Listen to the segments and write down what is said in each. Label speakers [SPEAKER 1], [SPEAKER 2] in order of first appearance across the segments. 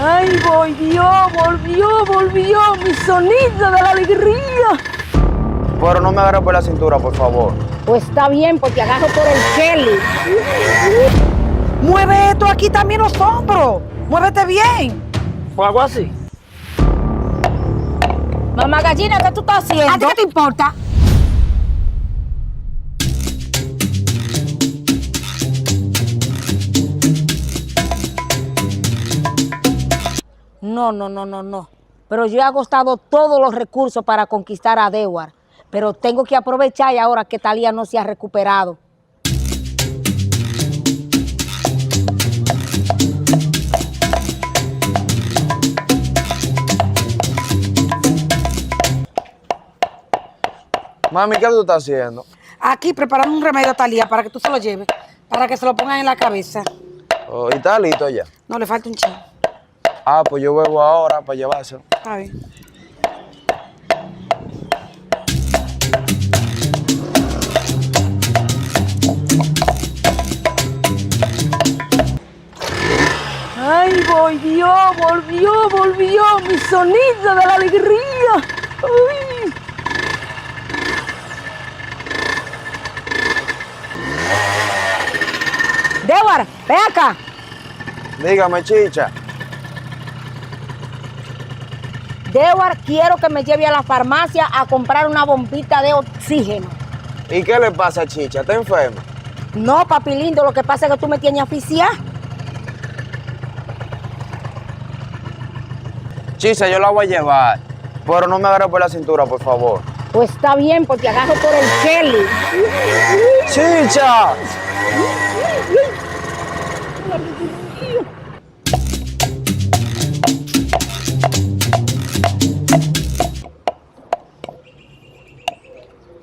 [SPEAKER 1] Ay, volvió mi sonido de la alegría.
[SPEAKER 2] Pero no me agarre por la cintura, por favor.
[SPEAKER 1] Pues está bien, porque agarro por el Kelly.
[SPEAKER 3] Mueve esto aquí también los hombros. Muévete bien.
[SPEAKER 4] ¿Fue algo así?
[SPEAKER 1] Mamá gallina, ¿qué tú estás haciendo?
[SPEAKER 3] ¿A ti qué te importa?
[SPEAKER 1] No. Pero yo he agotado todos los recursos para conquistar a Dewar. Pero tengo que aprovechar y ahora que Talía no se ha recuperado.
[SPEAKER 2] Mami, ¿qué tú estás haciendo?
[SPEAKER 3] Aquí preparando un remedio a Talía para que tú se lo lleves, para que se lo pongan en la cabeza.
[SPEAKER 2] Oh, ¿y está listo ya?
[SPEAKER 3] No, le falta un chin.
[SPEAKER 2] Ah, pues yo bebo ahora para llevárselo.
[SPEAKER 3] Está bien.
[SPEAKER 1] Ay, volvió mi sonido de la alegría. Ay. Dewar, ven acá.
[SPEAKER 2] Dígame, chicha.
[SPEAKER 1] Dewar, quiero que me lleve a la farmacia a comprar una bombita de oxígeno.
[SPEAKER 2] ¿Y qué le pasa, chicha? ¿Está enferma?
[SPEAKER 1] No, papi lindo, lo que pasa es que tú me tienes asfixiada.
[SPEAKER 2] Chicha, yo la voy a llevar. Pero no me agarre por la cintura, por favor.
[SPEAKER 1] Pues está bien, porque agarro por el Kelly.
[SPEAKER 2] ¡Chicha!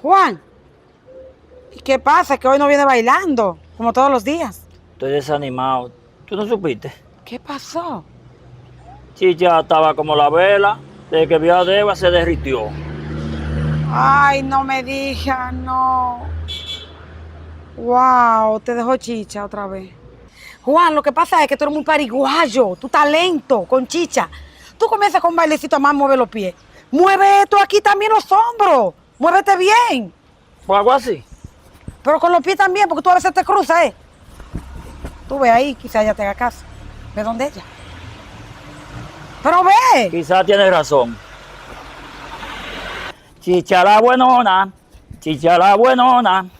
[SPEAKER 3] Juan, ¿y qué pasa? Que hoy no viene bailando, como todos los días.
[SPEAKER 4] Estoy desanimado. ¿Tú no supiste?
[SPEAKER 3] ¿Qué pasó?
[SPEAKER 4] Chicha estaba como la vela. Desde que vio a Deva se derritió.
[SPEAKER 3] Ay, no me digas, no. Wow, te dejó chicha otra vez. Juan, lo que pasa es que tú eres muy pariguayo, tu talento con chicha. Tú comienzas con un bailecito a más mover los pies. Mueve esto aquí también los hombros. Muévete bien.
[SPEAKER 4] ¿Fue algo así?
[SPEAKER 3] Pero con los pies también, porque tú a veces te cruzas, ¿eh? Tú ve ahí, quizá ella te haga caso. Ve donde ella. Pero ve.
[SPEAKER 4] Quizás tienes razón. Chicha la buenona. Chicha la buenona.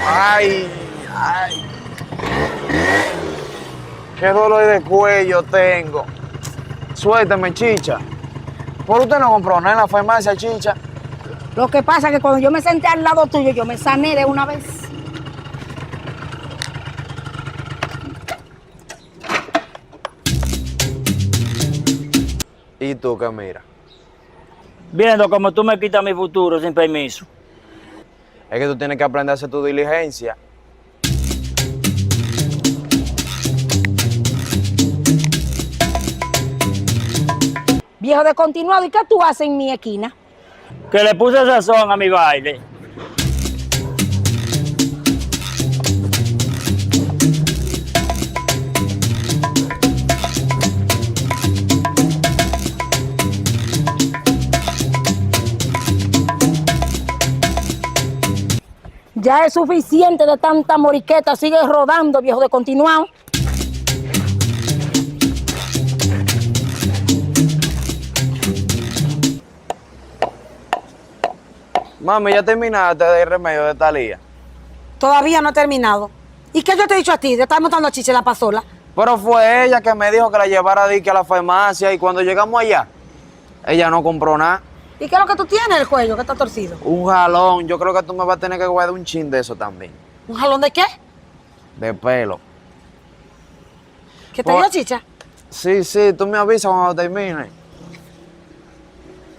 [SPEAKER 2] Ay. Qué dolor de cuello tengo. Suéltame, chicha. ¿Por usted no compró nada en la farmacia, chicha?
[SPEAKER 1] Lo que pasa es que cuando yo me senté al lado tuyo, yo me sané de una vez.
[SPEAKER 2] ¿Y tú qué mira?
[SPEAKER 4] Viendo como tú me quitas mi futuro sin permiso.
[SPEAKER 2] Es que tú tienes que aprender a hacer tu diligencia.
[SPEAKER 1] Viejo descontinuado, ¿y qué tú haces en mi esquina?
[SPEAKER 4] Que le puse sazón a mi baile.
[SPEAKER 1] Ya es suficiente de tanta moriqueta, sigue rodando, viejo descontinuado.
[SPEAKER 2] Mami, ¿ya terminaste del remedio de Talía?
[SPEAKER 3] Todavía no he terminado. ¿Y qué yo te he dicho a ti de estar montando a chicha en la pasola?
[SPEAKER 2] Pero fue ella que me dijo que la llevara a la farmacia y cuando llegamos allá, ella no compró nada.
[SPEAKER 3] ¿Y qué es lo que tú tienes en el cuello que está torcido?
[SPEAKER 2] Un jalón, yo creo que tú me vas a tener que guardar un chin de eso también.
[SPEAKER 3] ¿Un jalón de qué?
[SPEAKER 2] De pelo.
[SPEAKER 3] ¿Que te dio chicha?
[SPEAKER 2] Sí, tú me avisas cuando termine.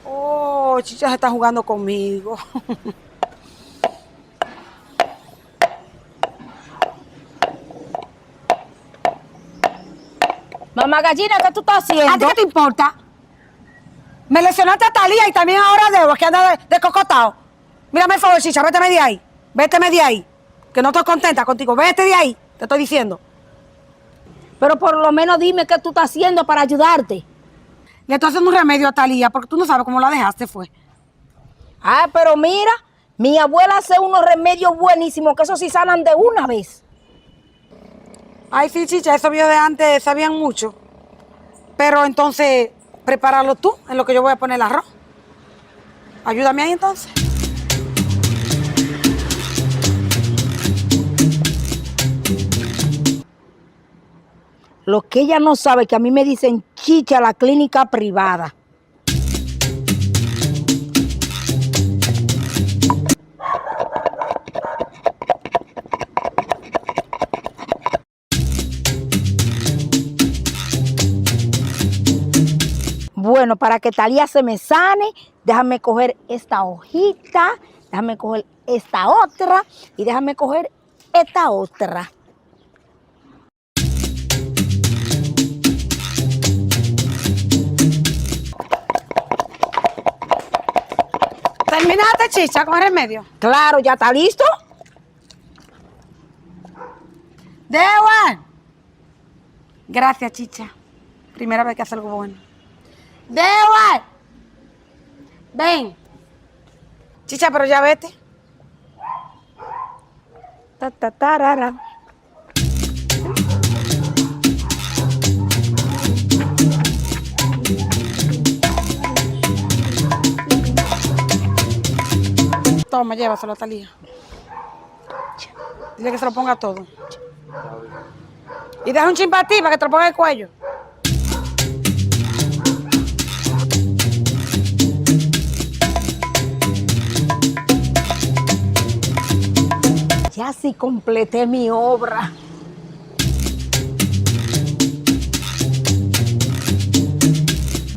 [SPEAKER 3] Oh, chicha se está jugando conmigo.
[SPEAKER 1] Mamá gallina, ¿qué tú estás haciendo?
[SPEAKER 3] ¿A ti qué te importa? Me lesionaste a Talía y también ahora a Debo, que anda de cocotao. Mírame el favor, chicha, véteme de ahí. Véteme de ahí. que no estoy contenta contigo. Vete de ahí, te estoy diciendo.
[SPEAKER 1] Pero por lo menos dime qué tú estás haciendo para ayudarte.
[SPEAKER 3] Le estoy haciendo un remedio a Talía porque tú no sabes cómo la dejaste, fue.
[SPEAKER 1] Ah, pero mira, mi abuela hace unos remedios buenísimos, que esos sí sanan de una vez.
[SPEAKER 3] Ay, sí, chicha, esos videos de antes sabían mucho. Pero entonces, prepáralo tú, en lo que yo voy a poner el arroz. Ayúdame ahí entonces.
[SPEAKER 1] Lo que ella no sabe, que a mí me dicen chicha la clínica privada. Bueno, para que Talía se me sane, déjame coger esta hojita, déjame coger esta otra y déjame coger esta otra.
[SPEAKER 3] ¿Terminaste, chicha, con el remedio?
[SPEAKER 1] Claro, ¿ya está listo?
[SPEAKER 3] ¡Dewar! Gracias, chicha. Primera vez que hace algo bueno. ¡Dewar! Ven. Chicha, pero ya vete.
[SPEAKER 1] Ta, ta, tarara.
[SPEAKER 3] Toma, llévaselo a Talía. Dile que se lo ponga todo. Y deja un chin para ti, para que te lo ponga en el cuello.
[SPEAKER 1] Ya sí completé mi obra.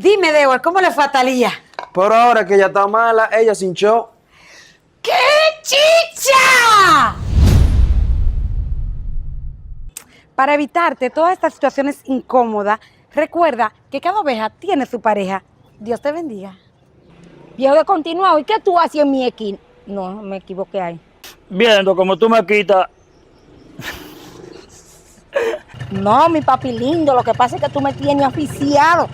[SPEAKER 3] Dime, Dewar, ¿cómo le fue a Talía?
[SPEAKER 2] Pero ahora que ella está mala, ella se hinchó.
[SPEAKER 3] ¡Qué chicha! Para evitarte todas estas situaciones incómodas, recuerda que cada oveja tiene su pareja. Dios te bendiga.
[SPEAKER 1] Viejo de continuado, ¿y qué tú haces en mi esquina? No, me equivoqué ahí.
[SPEAKER 4] Viendo como tú me quitas.
[SPEAKER 1] No, mi papi lindo, lo que pasa es que tú me tienes aficiado.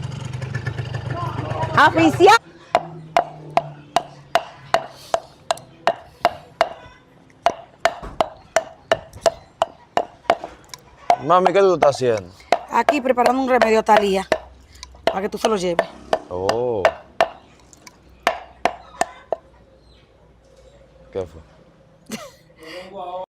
[SPEAKER 1] Aficiado.
[SPEAKER 2] Mami, ¿qué tú estás haciendo?
[SPEAKER 3] Aquí preparando un remedio a Talía, para que tú se lo lleves.
[SPEAKER 2] Oh. ¿Qué fue?